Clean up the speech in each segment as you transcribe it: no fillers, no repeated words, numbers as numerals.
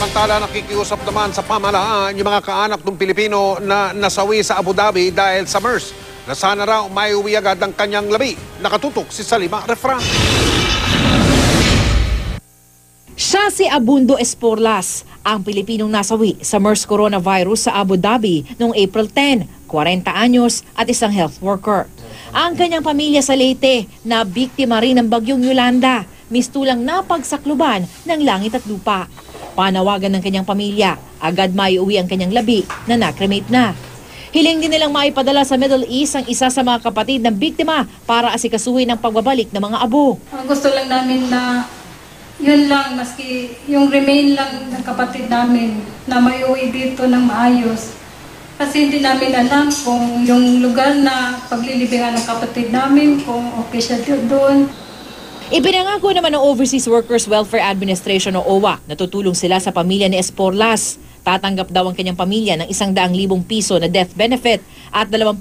Samantala, nakikiusap naman sa pamahalaan yung mga kaanak ng Pilipino na nasawi sa Abu Dhabi dahil sa MERS na sana raw maiuwi agad ang kanyang labi. Nakatutok si Salima Refran. Siya si Abundo Esporlas, ang Pilipinong nasawi sa MERS coronavirus sa Abu Dhabi noong April 10, 40 anyos at isang health worker. Ang kanyang pamilya sa Leyte na biktima rin ng bagyong Yolanda, mistulang napagsakluban ng langit at lupa. Panawagan ng kanyang pamilya, agad maiuwi ang kanyang labi na nakremate na. Hiling din nilang maipadala sa Middle East ang isa sa mga kapatid ng biktima para asikasuhin ang pagbabalik ng mga abo. Gusto lang namin na yun lang, maski yung remain lang ng kapatid namin na maiuwi dito ng maayos. Kasi hindi namin alam kung yung lugar na paglilibingan ng kapatid namin, kung okay siya doon. Ipinangako naman ng Overseas Workers Welfare Administration o OWA na tutulong sila sa pamilya ni Esporlas. Tatanggap daw ang kanyang pamilya ng 100,000 piso na death benefit at 20,000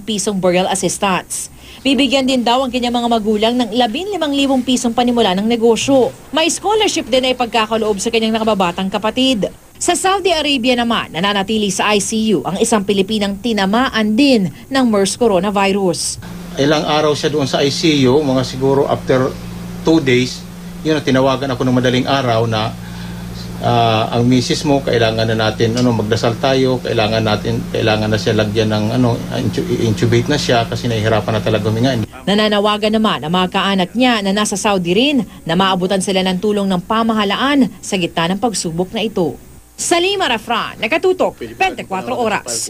pisong burial assistance. Bibigyan din daw ang kanyang mga magulang ng 15,000 pisong panimula ng negosyo. May scholarship din na ipagkakaloob sa kanyang nakababatang kapatid. Sa Saudi Arabia naman, nananatili sa ICU ang isang Pilipinang tinamaan din ng MERS coronavirus. Ilang araw siya doon sa ICU, mga siguro after 2 days, yun, tinawagan ako ng madaling araw na ang misis mo, kailangan na natin magdasal tayo, kailangan na siya lagyan ng intubate na siya kasi nahihirapan na talaga huminga. Nananawagan naman ang mga kaanak niya na nasa Saudi rin na maabutan sila ng tulong ng pamahalaan sa gitna ng pagsubok na ito. Salima Refran, nakatutok, 24 oras.